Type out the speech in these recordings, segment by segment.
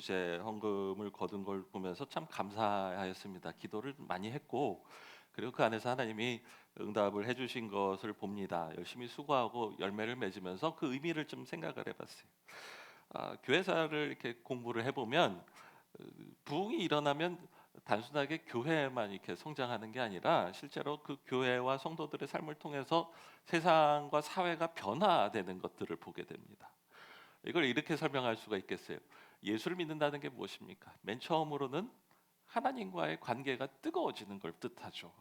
이제 헌금을 거둔 걸 보면서 참 감사하였습니다. 기도를 많이 했고 그리고 그 안에서 하나님이 응답을 해주신 것을 봅니다. 열심히 수고하고 열매를 맺으면서 그 의미를 좀 생각을 해봤어요. 교회사를 이렇게 공부를 해보면 어, 부흥이 일어나면 단순하게 교회만 이렇게 성장하는 게 아니라 실제로 그 교회와 성도들의 삶을 통해서 세상과 사회가 변화되는 것들을 보게 됩니다. 이걸 이렇게 설명할 수가 있겠어요. 예수를 믿는다는 게 무엇입니까? 맨 처음으로는 하나님과의 관계가 뜨거워지는 걸 뜻하죠.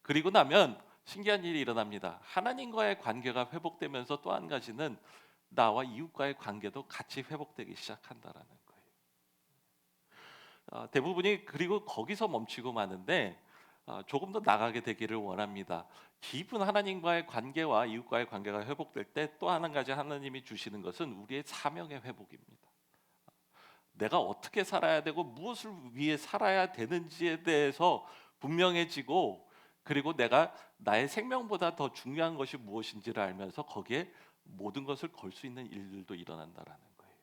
그리고 나면 신기한 일이 일어납니다. 하나님과의 관계가 회복되면서 또 한 가지는 나와 이웃과의 관계도 같이 회복되기 시작한다라는 거예요. 대부분이 그리고 거기서 멈추고 마는데 조금 더 나가게 되기를 원합니다. 깊은 하나님과의 관계와 이웃과의 관계가 회복될 때 또 한 가지 하나님이 주시는 것은 우리의 사명의 회복입니다. 내가 어떻게 살아야 되고 무엇을 위해 살아야 되는지에 대해서 분명해지고 그리고 내가 나의 생명보다 더 중요한 것이 무엇인지를 알면서 거기에 모든 것을 걸 수 있는 일들도 일어난다라는 거예요.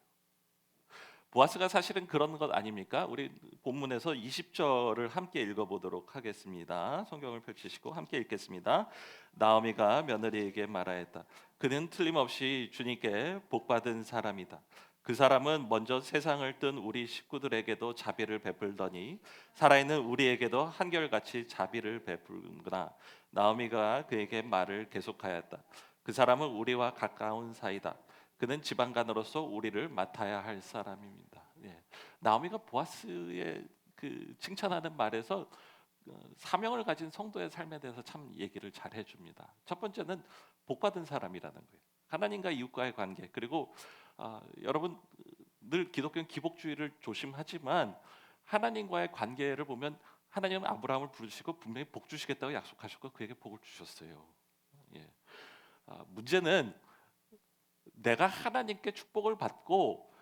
보아스가 사실은 그런 것 아닙니까? 우리 본문에서 20절을 함께 읽어보도록 하겠습니다. 성경을 펼치시고 함께 읽겠습니다. 나오미가 며느리에게 말하였다. 그는 틀림없이 주님께 복받은 사람이다. 그 사람은 먼저 세상을 뜬 우리 식구들에게도 자비를 베풀더니 살아있는 우리에게도 한결같이 자비를 베풀구나. 나오미가 그에게 말을 계속하였다. 그 사람은 우리와 가까운 사이다. 그는 지방간으로서 우리를 맡아야 할 사람입니다. 예. 나오미가 보아스의 그 칭찬하는 말에서 사명을 가진 성도의 삶에 대해서 참 얘기를 잘 해줍니다. 첫 번째는 복받은 사람이라는 거예요. 하나님과 이웃과의 관계 그리고 여러분 늘 기독교는 기복주의를 조심하지만 하나님과의 관계를 보면 하나님은 아브라함을 부르시고 분명히 복 주시겠다고 약속하셨고 그에게 복을 주셨어요. 예. 문제는 내가 하나님께 축복을 받고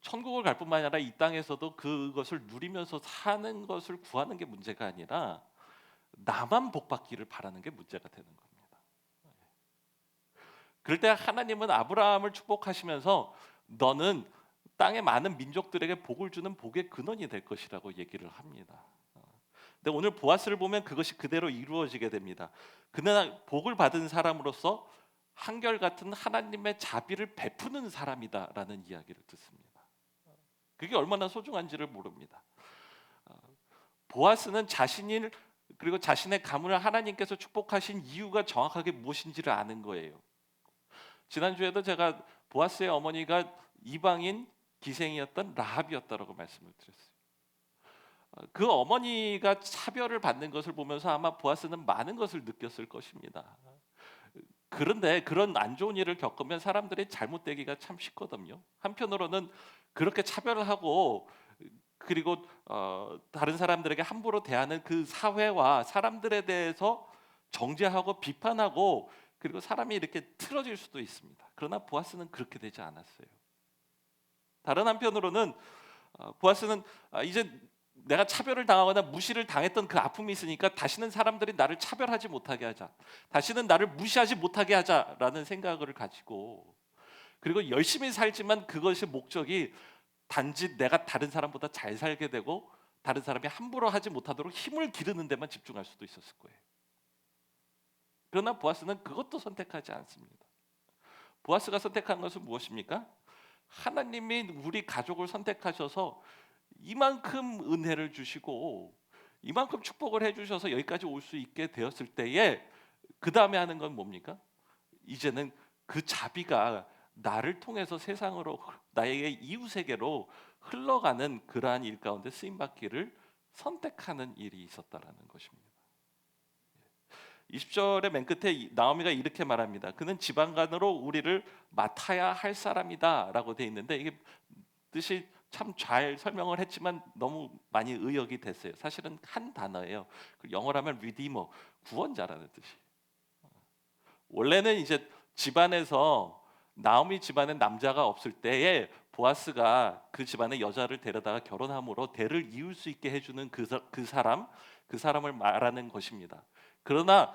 천국을 갈 뿐만 아니라 이 땅에서도 그것을 누리면서 사는 것을 구하는 게 문제가 아니라 나만 복 받기를 바라는 게 문제가 되는 겁니다. 그럴 때 하나님은 아브라함을 축복하시면서 너는 땅의 많은 민족들에게 복을 주는 복의 근원이 될 것이라고 얘기를 합니다. 근데 오늘 보아스를 보면 그것이 그대로 이루어지게 됩니다. 그는 복을 받은 사람으로서 한결같은 하나님의 자비를 베푸는 사람이다라는 이야기를 듣습니다. 그게 얼마나 소중한지를 모릅니다. 보아스는 자신을 그리고 자신의 가문을 하나님께서 축복하신 이유가 정확하게 무엇인지를 아는 거예요. 지난주에도 제가 보아스의 어머니가 이방인 기생이었던 라합이었다라고 말씀을 드렸어요. 그 어머니가 차별을 받는 것을 보면서 아마 보아스는 많은 것을 느꼈을 것입니다. 그런데 그런 안 좋은 일을 겪으면 사람들이 잘못되기가 참 쉽거든요. 한편으로는 그렇게 차별을 하고 그리고 다른 사람들에게 함부로 대하는 그 사회와 사람들에 대해서 정죄하고 비판하고 그리고 사람이 이렇게 틀어질 수도 있습니다. 그러나 보아스는 그렇게 되지 않았어요. 다른 한편으로는 보아스는 이제 내가 차별을 당하거나 무시를 당했던 그 아픔이 있으니까 다시는 사람들이 나를 차별하지 못하게 하자. 다시는 나를 무시하지 못하게 하자라는 생각을 가지고 그리고 열심히 살지만 그것의 목적이 단지 내가 다른 사람보다 잘 살게 되고 다른 사람이 함부로 하지 못하도록 힘을 기르는 데만 집중할 수도 있었을 거예요. 그러나 보아스는 그것도 선택하지 않습니다. 보아스가 선택한 것은 무엇입니까? 하나님이 우리 가족을 선택하셔서 이만큼 은혜를 주시고 이만큼 축복을 해주셔서 여기까지 올 수 있게 되었을 때에 그 다음에 하는 건 뭡니까? 이제는 그 자비가 나를 통해서 세상으로 나의 이웃에게로 흘러가는 그러한 일 가운데 쓰임 받기를 선택하는 일이 있었다라는 것입니다. 20절의 맨 끝에 나오미가 이렇게 말합니다. 그는 지방간으로 우리를 맡아야 할 사람이다라고 돼 있는데 이게 뜻이 참 잘 설명을 했지만 너무 많이 의역이 됐어요. 사실은 한 단어예요. 영어로 하면 redeemer, 구원자라는 뜻이. 원래는 이제 집안에서 나오미 집안에 남자가 없을 때에 보아스가 그 집안의 여자를 데려다가 결혼함으로 대를 이을 수 있게 해주는 그 사람을 말하는 것입니다. 그러나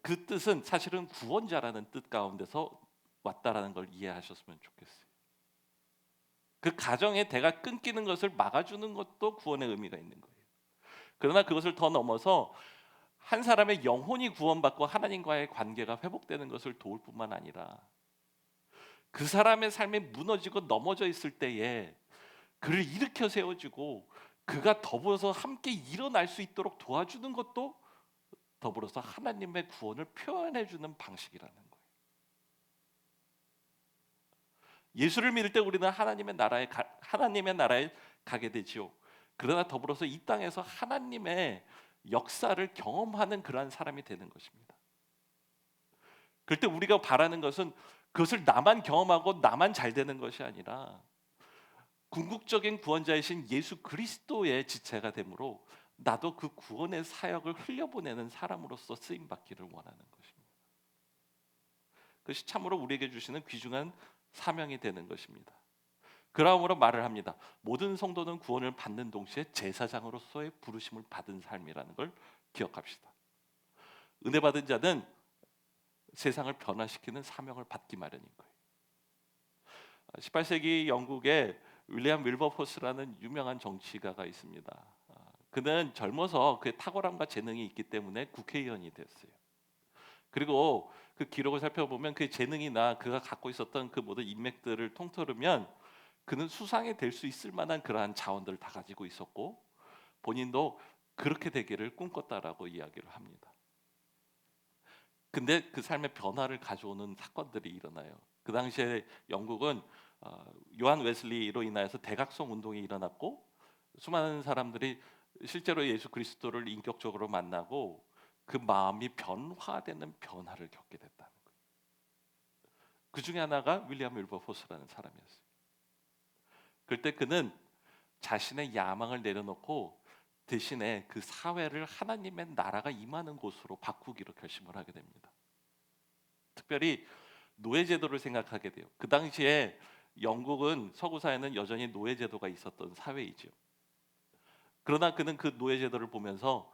그 뜻은 사실은 구원자라는 뜻 가운데서 왔다라는 걸 이해하셨으면 좋겠어요. 그 가정의 대가 끊기는 것을 막아주는 것도 구원의 의미가 있는 거예요. 그러나 그것을 더 넘어서 한 사람의 영혼이 구원받고 하나님과의 관계가 회복되는 것을 도울 뿐만 아니라 그 사람의 삶이 무너지고 넘어져 있을 때에 그를 일으켜 세워주고 그가 더불어서 함께 일어날 수 있도록 도와주는 것도 더불어서 하나님의 구원을 표현해 주는 방식이라는 거예요. 예수를 믿을 때 우리는 하나님의 나라에 가게 되지요. 그러나 더불어서 이 땅에서 하나님의 역사를 경험하는 그러한 사람이 되는 것입니다. 그럴 때 우리가 바라는 것은 그것을 나만 경험하고 나만 잘 되는 것이 아니라 궁극적인 구원자이신 예수 그리스도의 지체가 되므로 나도 그 구원의 사역을 흘려보내는 사람으로서 쓰임 받기를 원하는 것입니다. 그것이 참으로 우리에게 주시는 귀중한 사명이 되는 것입니다. 그러므로 말을 합니다. 모든 성도는 구원을 받는 동시에 제사장으로서의 부르심을 받은 삶이라는 걸 기억합시다. 은혜 받은 자는 세상을 변화시키는 사명을 받기 마련인 거예요. 18세기 영국에 윌리엄 윌버포스라는 유명한 정치가가 있습니다. 그는 젊어서 그의 탁월함과 재능이 있기 때문에 국회의원이 됐어요. 그리고 그 기록을 살펴보면 그의 재능이나 그가 갖고 있었던 그 모든 인맥들을 통틀으면 그는 수상이 될 수 있을 만한 그러한 자원들을 다 가지고 있었고 본인도 그렇게 되기를 꿈꿨다라고 이야기를 합니다. 근데 그 삶의 변화를 가져오는 사건들이 일어나요. 그 당시에 영국은 요한 웨슬리로 인하여서 대각성 운동이 일어났고 수많은 사람들이 실제로 예수 그리스도를 인격적으로 만나고 그 마음이 변화되는 변화를 겪게 됐다는 거예요. 그 중에 하나가 윌리엄 윌버포스라는 사람이었어요. 그때 그는 자신의 야망을 내려놓고 대신에 그 사회를 하나님의 나라가 임하는 곳으로 바꾸기로 결심을 하게 됩니다. 특별히 노예제도를 생각하게 돼요. 그 당시에 영국은 서구 사회는 여전히 노예제도가 있었던 사회이죠. 그러나 그는 그 노예제도를 보면서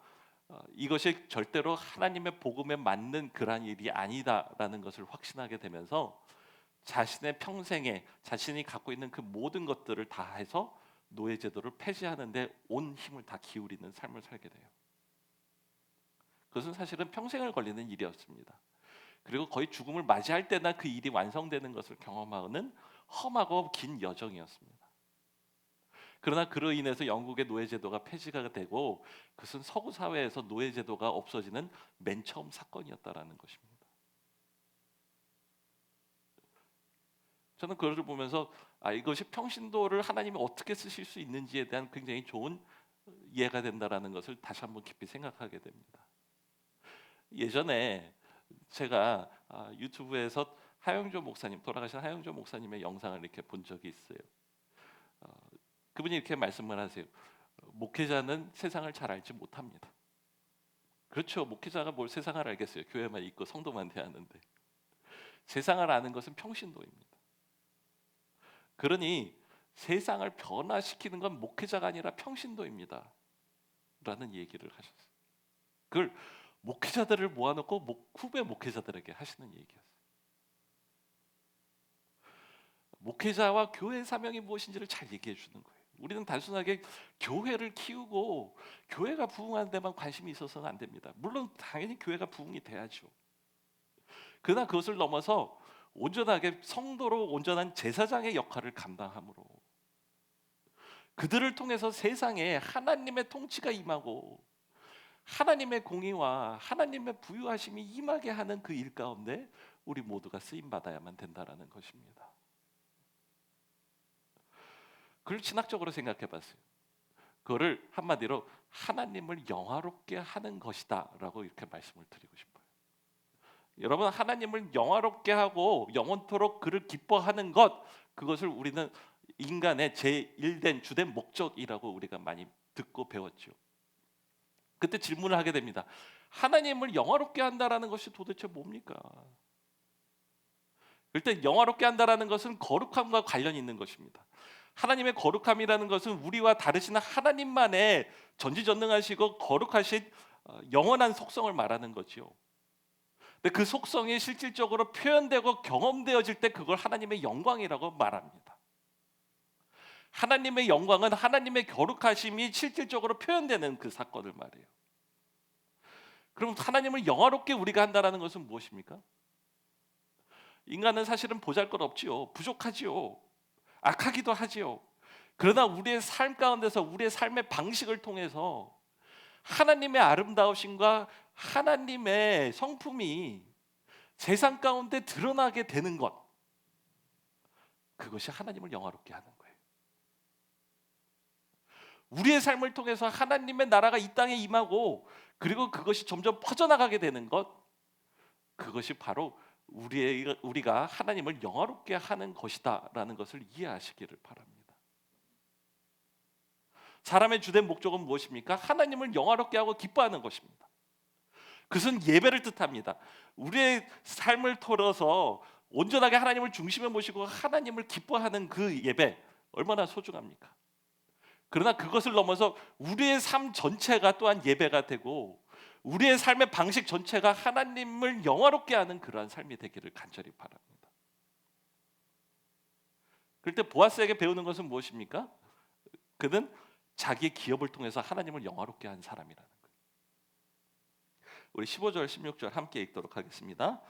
이것이 절대로 하나님의 복음에 맞는 그러한 일이 아니다라는 것을 확신하게 되면서 자신의 평생에 자신이 갖고 있는 그 모든 것들을 다 해서 노예제도를 폐지하는데 온 힘을 다 기울이는 삶을 살게 돼요. 그것은 사실은 평생을 걸리는 일이었습니다. 그리고 거의 죽음을 맞이할 때나 그 일이 완성되는 것을 경험하는 험하고 긴 여정이었습니다. 그러나 그로 인해서 영국의 노예제도가 폐지가 되고 그것은 서구 사회에서 노예제도가 없어지는 맨 처음 사건이었다라는 것입니다. 저는 그것을 보면서 이것이 평신도를 하나님이 어떻게 쓰실 수 있는지에 대한 굉장히 좋은 이해가 된다라는 것을 다시 한번 깊이 생각하게 됩니다. 예전에 제가 유튜브에서 돌아가신 하영조 목사님의 영상을 이렇게 본 적이 있어요. 그분이 이렇게 말씀을 하세요. 목회자는 세상을 잘 알지 못합니다. 그렇죠. 목회자가 뭘 세상을 알겠어요. 교회만 있고 성도만 대하는데. 세상을 아는 것은 평신도입니다. 그러니 세상을 변화시키는 건 목회자가 아니라 평신도입니다. 라는 얘기를 하셨어요. 그걸 목회자들을 모아놓고 후배 목회자들에게 하시는 얘기였어요. 목회자와 교회 사명이 무엇인지를 잘 얘기해 주는 거예요. 우리는 단순하게 교회를 키우고 교회가 부흥하는 데만 관심이 있어서는 안 됩니다. 물론 당연히 교회가 부흥이 돼야죠. 그러나 그것을 넘어서 온전하게 성도로 온전한 제사장의 역할을 감당함으로 그들을 통해서 세상에 하나님의 통치가 임하고 하나님의 공의와 하나님의 부유하심이 임하게 하는 그 일 가운데 우리 모두가 쓰임 받아야만 된다라는 것입니다. 그걸 신학적으로 생각해 봤어요. 그거를 한마디로 하나님을 영화롭게 하는 것이다라고 이렇게 말씀을 드리고 싶어요. 여러분, 하나님을 영화롭게 하고 영원토록 그를 기뻐하는 것, 그것을 우리는 인간의 제1된 주된 목적이라고 우리가 많이 듣고 배웠죠. 그때 질문을 하게 됩니다. 하나님을 영화롭게 한다라는 것이 도대체 뭡니까? 일단 영화롭게 한다라는 것은 거룩함과 관련이 있는 것입니다. 하나님의 거룩함이라는 것은 우리와 다르신 하나님만의 전지전능하시고 거룩하신 영원한 속성을 말하는 거죠. 근데 그 속성이 실질적으로 표현되고 경험되어질 때 그걸 하나님의 영광이라고 말합니다. 하나님의 영광은 하나님의 거룩하심이 실질적으로 표현되는 그 사건을 말해요. 그럼 하나님을 영화롭게 우리가 한다라는 것은 무엇입니까? 인간은 사실은 보잘것없지요. 부족하지요. 악하기도 하지요. 그러나 우리의 삶 가운데서 우리의 삶의 방식을 통해서 하나님의 아름다우심과 하나님의 성품이 세상 가운데 드러나게 되는 것, 그것이 하나님을 영화롭게 하는 거예요. 우리의 삶을 통해서 하나님의 나라가 이 땅에 임하고 그리고 그것이 점점 퍼져나가게 되는 것, 그것이 바로 우리가 하나님을 영화롭게 하는 것이다라는 것을 이해하시기를 바랍니다. 사람의 주된 목적은 무엇입니까? 하나님을 영화롭게 하고 기뻐하는 것입니다. 그것은 예배를 뜻합니다. 우리의 삶을 통해서 온전하게 하나님을 중심에 모시고 하나님을 기뻐하는 그 예배, 얼마나 소중합니까? 그러나 그것을 넘어서 우리의 삶 전체가 또한 예배가 되고 우리의 삶의 방식 전체가 하나님을 영화롭게 하는 그러한 삶이 되기를 간절히 바랍니다. 그럴 때 보아스에게 배우는 것은 무엇입니까? 그는 자기의 기업을 통해서 하나님을 영화롭게 한 사람이라는 거예요. 우리 15절 16절 함께 읽도록 하겠습니다.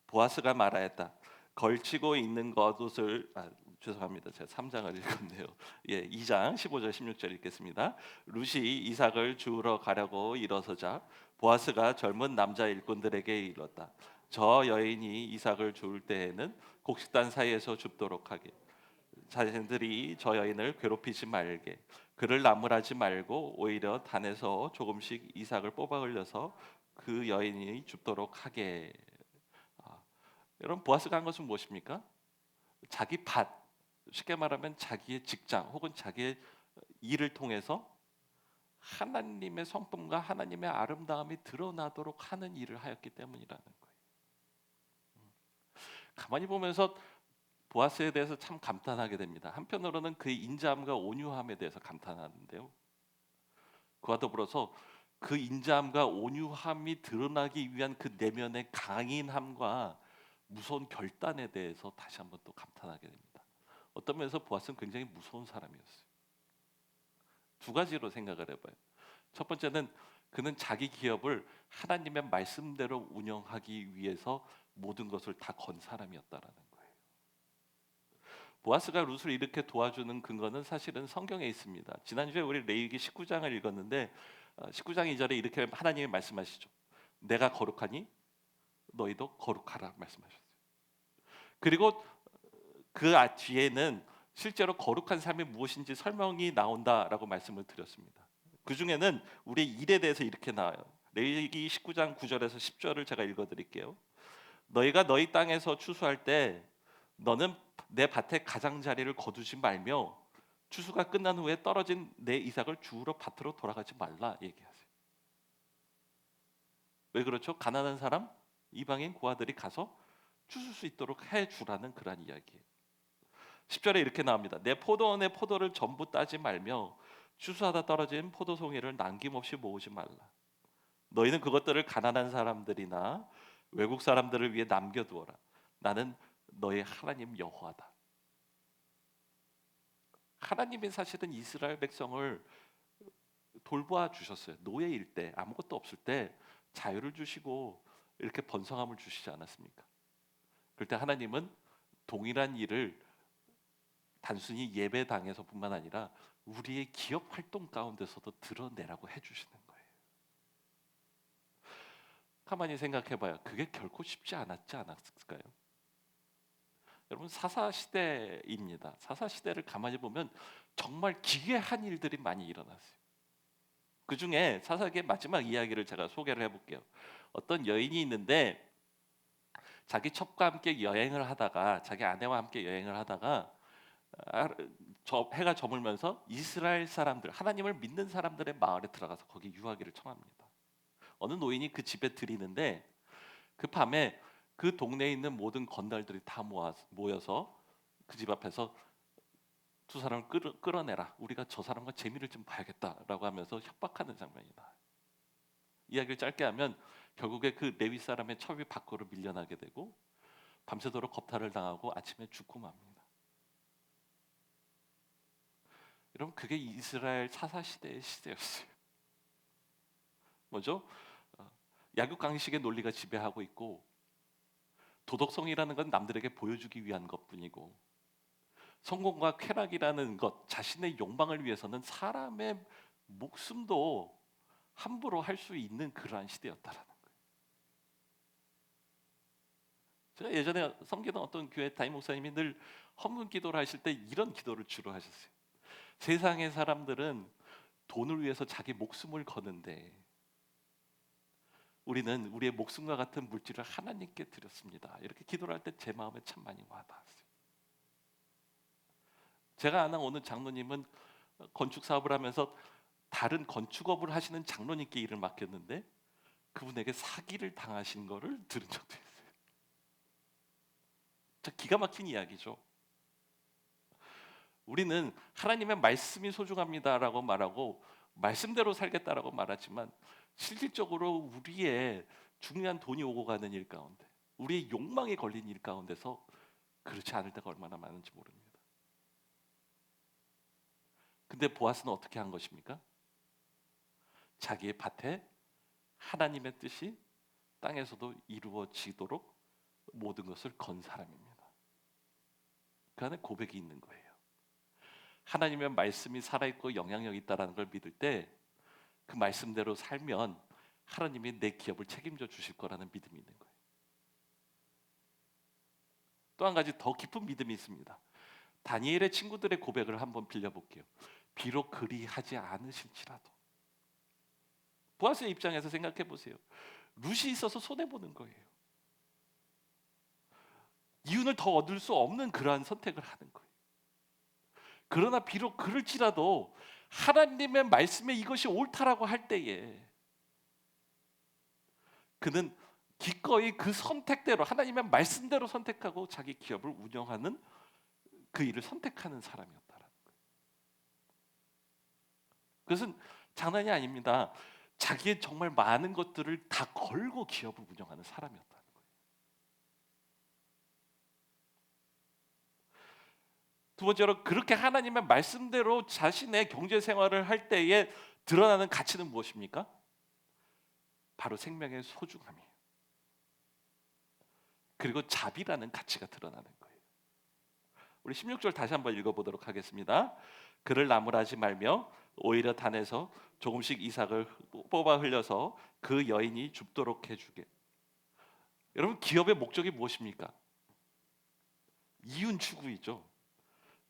보아스가 말하였다. 걸치고 있는 겉옷을 죄송합니다. 제가 3장을 읽었네요. 2장 15절 16절 읽겠습니다. 룻이 이삭을 주우러 가려고 일어서자 보아스가 젊은 남자 일꾼들에게 이르렀다. 저 여인이 이삭을 주울 때에는 곡식단 사이에서 줍도록 하게. 자신들이 저 여인을 괴롭히지 말게. 그를 나무라지 말고 오히려 단에서 조금씩 이삭을 뽑아 흘려서 그 여인이 줍도록 하게. 여러분, 보아스가 한 것은 무엇입니까? 자기 밭, 쉽게 말하면 자기의 직장 혹은 자기의 일을 통해서 하나님의 성품과 하나님의 아름다움이 드러나도록 하는 일을 하였기 때문이라는 거예요. 가만히 보면서 보아스에 대해서 참 감탄하게 됩니다. 한편으로는 그의 인자함과 온유함에 대해서 감탄하는데요. 그와 더불어서 그 인자함과 온유함이 드러나기 위한 그 내면의 강인함과 무서운 결단에 대해서 다시 한번 또 감탄하게 됩니다. 어떤 면에서 보아스는 굉장히 무서운 사람이었어요. 두 가지로 생각을 해봐요. 첫 번째는 그는 자기 기업을 하나님의 말씀대로 운영하기 위해서 모든 것을 다 건 사람이었다라는 거예요. 보아스가 룻을 이렇게 도와주는 근거는 사실은 성경에 있습니다. 지난주에 우리 레위기 19장을 읽었는데 19장 2절에 이렇게 하나님이 말씀하시죠. 내가 거룩하니 너희도 거룩하라 말씀하셨어요. 그리고 그 뒤에는 실제로 거룩한 삶이 무엇인지 설명이 나온다라고 말씀을 드렸습니다. 그 중에는 우리의 일에 대해서 이렇게 나와요. 레위기 19장 9절에서 10절을 제가 읽어드릴게요. 너희가 너희 땅에서 추수할 때 너는 내 밭에 가장자리를 거두지 말며 추수가 끝난 후에 떨어진 내 이삭을 주우러 밭으로 돌아가지 말라 얘기하세요. 왜 그렇죠? 가난한 사람, 이방인 고아들이 가서 추수 수 있도록 해주라는 그런 이야기예요. 10절에 이렇게 나옵니다. 내 포도원의 포도를 전부 따지 말며 추수하다 떨어진 포도송이를 남김없이 모으지 말라. 너희는 그것들을 가난한 사람들이나 외국 사람들을 위해 남겨두어라. 나는 너의 하나님 여호와다. 하나님이 사실은 이스라엘 백성을 돌보아 주셨어요. 노예일 때, 아무것도 없을 때 자유를 주시고 이렇게 번성함을 주시지 않았습니까? 그럴 때 하나님은 동일한 일을 단순히 예배당에서뿐만 아니라 우리의 기업 활동 가운데서도 드러내라고 해주시는 거예요. 가만히 생각해봐요. 그게 결코 쉽지 않았지 않았을까요? 여러분, 사사시대입니다. 사사시대를 가만히 보면 정말 기괴한 일들이 많이 일어났어요. 그 중에 사사기의 마지막 이야기를 제가 소개를 해볼게요. 어떤 여인이 있는데 자기 첩과 함께 여행을 하다가 자기 아내와 함께 여행을 하다가 해가 저물면서 이스라엘 사람들, 하나님을 믿는 사람들의 마을에 들어가서 거기 유하기를 청합니다. 어느 노인이 그 집에 들이는데 그 밤에 그 동네에 있는 모든 건달들이 다 모여서 그 집 앞에서 두 사람을 끌어내라. 우리가 저 사람과 재미를 좀 봐야겠다라고 하면서 협박하는 장면이 나와요. 이야기를 짧게 하면 결국에 그 레위 사람의 첩이 밖으로 밀려나게 되고 밤새도록 겁탈을 당하고 아침에 죽고 맙니다. 여러분 그게 이스라엘 사사 시대의 시대였어요. 뭐죠? 어, 약육강식의 논리가 지배하고 있고 도덕성이라는 건 남들에게 보여주기 위한 것뿐이고 성공과 쾌락이라는 것, 자신의 욕망을 위해서는 사람의 목숨도 함부로 할 수 있는 그러한 시대였다라는 거예요. 제가 예전에 섬기던 어떤 교회 담임 목사님이 늘 헌금 기도를 하실 때 이런 기도를 주로 하셨어요. 세상의 사람들은 돈을 위해서 자기 목숨을 거는데 우리는 우리의 목숨과 같은 물질을 하나님께 드렸습니다. 이렇게 기도를 할 때 제 마음에 참 많이 와닿았어요. 제가 아는 어느 장로님은 건축 사업을 하면서 다른 건축업을 하시는 장로님께 일을 맡겼는데 그분에게 사기를 당하신 거를 들은 적도 있어요. 참 기가 막힌 이야기죠. 우리는 하나님의 말씀이 소중합니다라고 말하고 말씀대로 살겠다라고 말하지만 실질적으로 우리의 중요한 돈이 오고 가는 일 가운데 우리의 욕망이 걸린 일 가운데서 그렇지 않을 때가 얼마나 많은지 모릅니다. 근데 보아스는 어떻게 한 것입니까? 자기의 밭에 하나님의 뜻이 땅에서도 이루어지도록 모든 것을 건 사람입니다. 그 안에 고백이 있는 거예요. 하나님의 말씀이 살아있고 영향력이 있다는 걸 믿을 때 그 말씀대로 살면 하나님이 내 기업을 책임져 주실 거라는 믿음이 있는 거예요. 또 한 가지 더 깊은 믿음이 있습니다. 다니엘의 친구들의 고백을 한번 빌려볼게요. 비록 그리하지 않으실지라도. 보아스의 입장에서 생각해 보세요. 룻이 있어서 손해보는 거예요. 이윤을 더 얻을 수 없는 그러한 선택을 하는 거예요. 그러나 비록 그럴지라도 하나님의 말씀에 이것이 옳다라고 할 때에 그는 기꺼이 그 선택대로 하나님의 말씀대로 선택하고 자기 기업을 운영하는 그 일을 선택하는 사람이었다라는 거예요. 그것은 장난이 아닙니다. 자기의 정말 많은 것들을 다 걸고 기업을 운영하는 사람이었다는 거예요. 두 번째로 그렇게 하나님의 말씀대로 자신의 경제 생활을 할 때에 드러나는 가치는 무엇입니까? 바로 생명의 소중함이에요. 그리고 자비라는 가치가 드러나는 거예요. 우리 16절 다시 한번 읽어보도록 하겠습니다. 그를 나무라지 말며 오히려 단에서 조금씩 이삭을 뽑아 흘려서 그 여인이 줍도록 해주게. 여러분 기업의 목적이 무엇입니까? 이윤 추구이죠.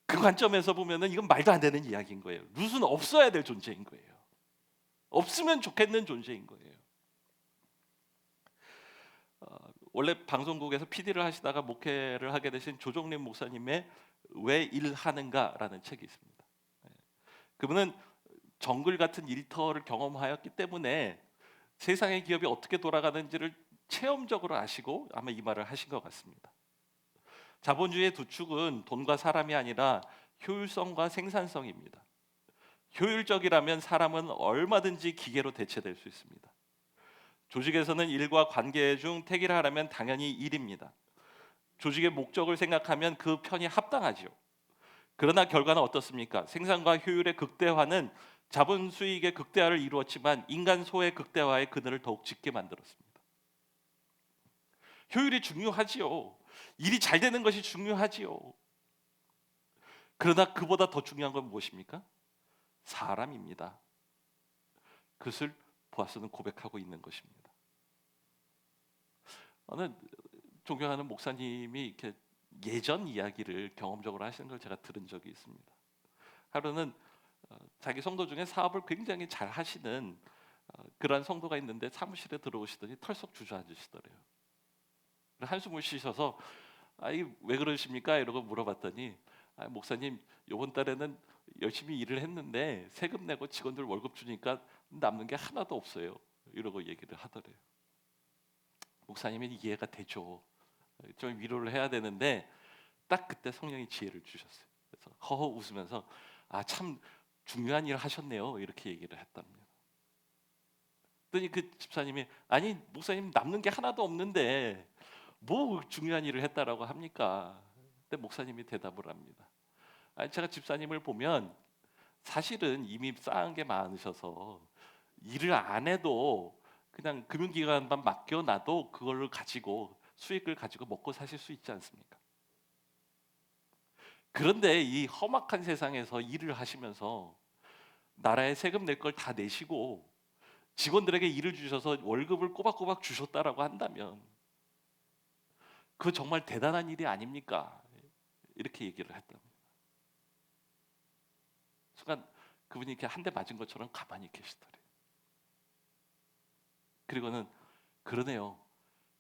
그 관점에서 보면은 이건 말도 안 되는 이야기인 거예요. 룻은 없어야 될 존재인 거예요. 없으면 좋겠는 존재인 거예요. 원래 방송국에서 PD를 하시다가 목회를 하게 되신 조정림 목사님의 왜 일하는가라는 책이 있습니다. 그분은 정글 같은 일터를 경험하였기 때문에 세상의 기업이 어떻게 돌아가는지를 체험적으로 아시고 아마 이 말을 하신 것 같습니다. 자본주의의 두 축은 돈과 사람이 아니라 효율성과 생산성입니다. 효율적이라면 사람은 얼마든지 기계로 대체될 수 있습니다. 조직에서는 일과 관계 중 택일 하라면 당연히 일입니다. 조직의 목적을 생각하면 그 편이 합당하지요. 그러나 결과는 어떻습니까? 생산과 효율의 극대화는 자본 수익의 극대화를 이루었지만 인간 소의 극대화의 그늘을 더욱 짙게 만들었습니다. 효율이 중요하지요. 일이 잘 되는 것이 중요하지요. 그러나 그보다 더 중요한 건 무엇입니까? 사람입니다. 그것을 보아스는 고백하고 있는 것입니다. 어느 존경하는 목사님이 이렇게 예전 이야기를 경험적으로 하시는 걸 제가 들은 적이 있습니다. 하루는 자기 성도 중에 사업을 굉장히 잘 하시는 그러한 성도가 있는데 사무실에 들어오시더니 털썩 주저앉으시더래요. 한숨을 쉬셔서 왜 그러십니까? 이러고 물어봤더니 목사님 이번 달에는 열심히 일을 했는데 세금 내고 직원들 월급 주니까 남는 게 하나도 없어요. 이러고 얘기를 하더래요. 목사님이 이해가 되죠. 좀 위로를 해야 되는데 딱 그때 성령이 지혜를 주셨어요. 그래서 허허 웃으면서 참 중요한 일을 하셨네요. 이렇게 얘기를 했답니다. 그랬더니 그 집사님이 아니 목사님 남는 게 하나도 없는데 뭐 중요한 일을 했다라고 합니까? 근데 목사님이 대답을 합니다. 제가 집사님을 보면 사실은 이미 쌓은 게 많으셔서 일을 안 해도 그냥 금융기관만 맡겨놔도 그걸 가지고 수익을 가지고 먹고 사실 수 있지 않습니까? 그런데 이 험악한 세상에서 일을 하시면서 나라에 세금 낼 걸 다 내시고 직원들에게 일을 주셔서 월급을 꼬박꼬박 주셨다라고 한다면 그 정말 대단한 일이 아닙니까? 이렇게 얘기를 했다. 순간 그분이 이렇게 한 대 맞은 것처럼 가만히 계시더래요. 그리고는 그러네요.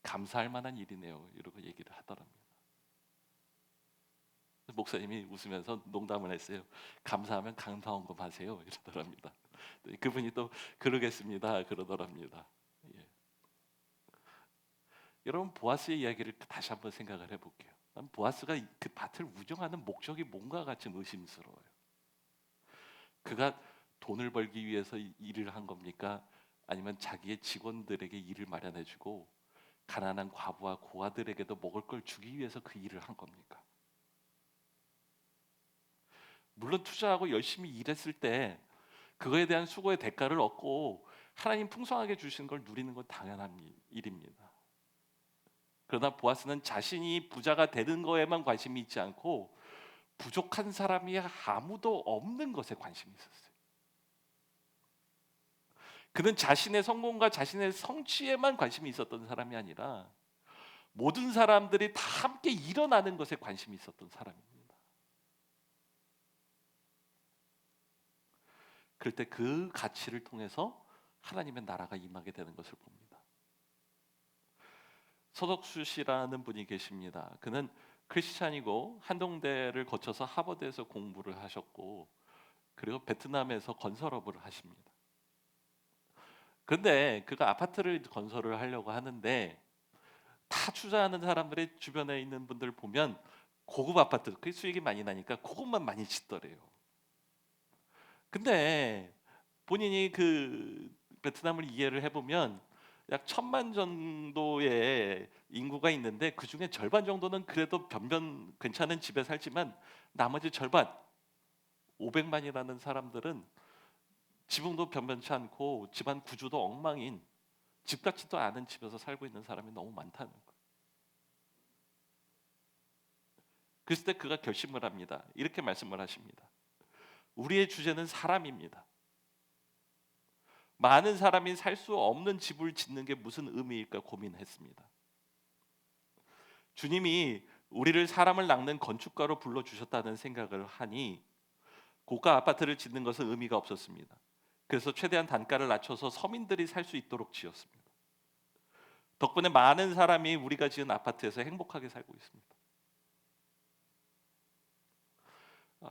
감사할 만한 일이네요. 이러고 얘기를 하더랍니다. 목사님이 웃으면서 농담을 했어요. 감사하면 감사원금 하세요. 이러더랍니다. 그분이 또 그러겠습니다. 그러더랍니다. 예. 여러분 보아스의 이야기를 다시 한번 생각을 해볼게요. 난 보아스가 그 밭을 운영하는 목적이 뭔가가 좀 의심스러워요. 그가 돈을 벌기 위해서 일을 한 겁니까? 아니면 자기의 직원들에게 일을 마련해주고 가난한 과부와 고아들에게도 먹을 걸 주기 위해서 그 일을 한 겁니까? 물론 투자하고 열심히 일했을 때 그거에 대한 수고의 대가를 얻고 하나님 풍성하게 주신 걸 누리는 건 당연한 일입니다. 그러나 보아스는 자신이 부자가 되는 거에만 관심이 있지 않고 부족한 사람이 아무도 없는 것에 관심이 있었어요. 그는 자신의 성공과 자신의 성취에만 관심이 있었던 사람이 아니라 모든 사람들이 다 함께 일어나는 것에 관심이 있었던 사람입니다. 그럴 때 그 가치를 통해서 하나님의 나라가 임하게 되는 것을 봅니다. 서덕수 씨라는 분이 계십니다. 그는 크리스찬이고 한동대를 거쳐서 하버드에서 공부를 하셨고 그리고 베트남에서 건설업을 하십니다. 그런데 그가 아파트를 건설을 하려고 하는데 다 투자하는 사람들의 주변에 있는 분들 보면 고급 아파트, 그 수익이 많이 나니까 그것만 많이 짓더래요. 근데 본인이 그 베트남을 이해를 해보면 약 1,000만 정도의 인구가 있는데 그 중에 절반 정도는 그래도 변변 괜찮은 집에 살지만 나머지 절반 500만이라는 사람들은 지붕도 변변치 않고 집안 구조도 엉망인 집 같지도 않은 집에서 살고 있는 사람이 너무 많다는 거예요. 그랬을 때 그가 결심을 합니다. 이렇게 말씀을 하십니다. 우리의 주제는 사람입니다. 많은 사람이 살 수 없는 집을 짓는 게 무슨 의미일까 고민했습니다. 주님이 우리를 사람을 낚는 건축가로 불러주셨다는 생각을 하니 고가 아파트를 짓는 것은 의미가 없었습니다. 그래서 최대한 단가를 낮춰서 서민들이 살 수 있도록 지었습니다. 덕분에 많은 사람이 우리가 지은 아파트에서 행복하게 살고 있습니다.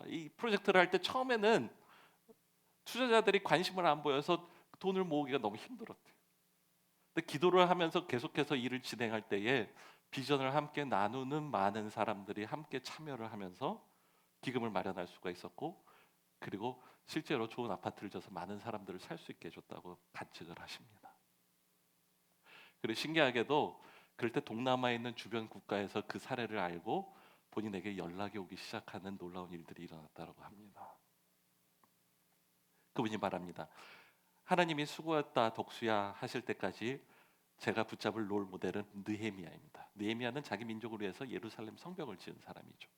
이 프로젝트를 할 때 처음에는 투자자들이 관심을 안 보여서 돈을 모으기가 너무 힘들었대요. 근데 기도를 하면서 계속해서 일을 진행할 때에 비전을 함께 나누는 많은 사람들이 함께 참여를 하면서 기금을 마련할 수가 있었고 그리고 실제로 좋은 아파트를 져서 많은 사람들을 살 수 있게 해줬다고 간증을 하십니다. 그리고 신기하게도 그럴 때 동남아에 있는 주변 국가에서 그 사례를 알고 본인에게 연락이 오기 시작하는 놀라운 일들이 일어났다고 합니다. 그분이 말합니다. 하나님이 수고했다 덕수야 하실 때까지 제가 붙잡을 롤 모델은 느헤미야입니다. 느헤미야는 자기 민족을 위해서 예루살렘 성벽을 지은 사람이죠.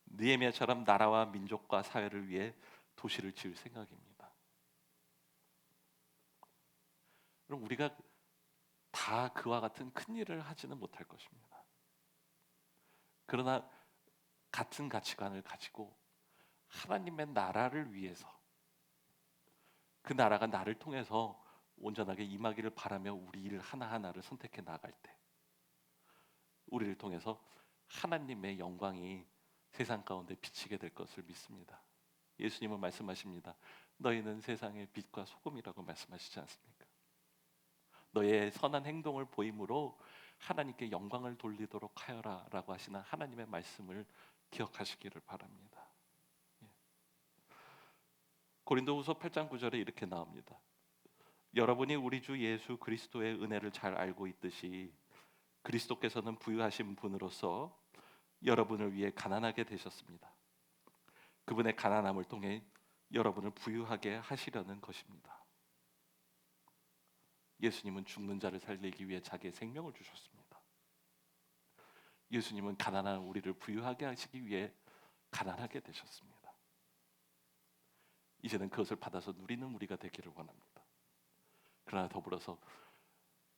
느헤미야처럼 나라와 민족과 사회를 위해 도시를 지을 생각입니다. 그럼 우리가 다 그와 같은 큰 일을 하지는 못할 것입니다. 그러나 같은 가치관을 가지고 하나님의 나라를 위해서 그 나라가 나를 통해서 온전하게 임하기를 바라며 우리 일 하나하나를 선택해 나갈 때 우리를 통해서 하나님의 영광이 세상 가운데 비치게 될 것을 믿습니다. 예수님은 말씀하십니다. 너희는 세상의 빛과 소금이라고 말씀하시지 않습니까? 너의 선한 행동을 보임으로 하나님께 영광을 돌리도록 하여라라고 하시는 하나님의 말씀을 기억하시기를 바랍니다. 예. 고린도후서 8장 9절에 이렇게 나옵니다. 여러분이 우리 주 예수 그리스도의 은혜를 잘 알고 있듯이 그리스도께서는 부유하신 분으로서 여러분을 위해 가난하게 되셨습니다. 그분의 가난함을 통해 여러분을 부유하게 하시려는 것입니다. 예수님은 죽는 자를 살리기 위해 자기의 생명을 주셨습니다. 예수님은 가난한 우리를 부유하게 하시기 위해 가난하게 되셨습니다. 이제는 그것을 받아서 누리는 우리가 되기를 원합니다. 그러나 더불어서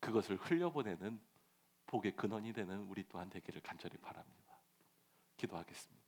그것을 흘려보내는 복의 근원이 되는 우리 또한 되기를 간절히 바랍니다. 기도하겠습니다.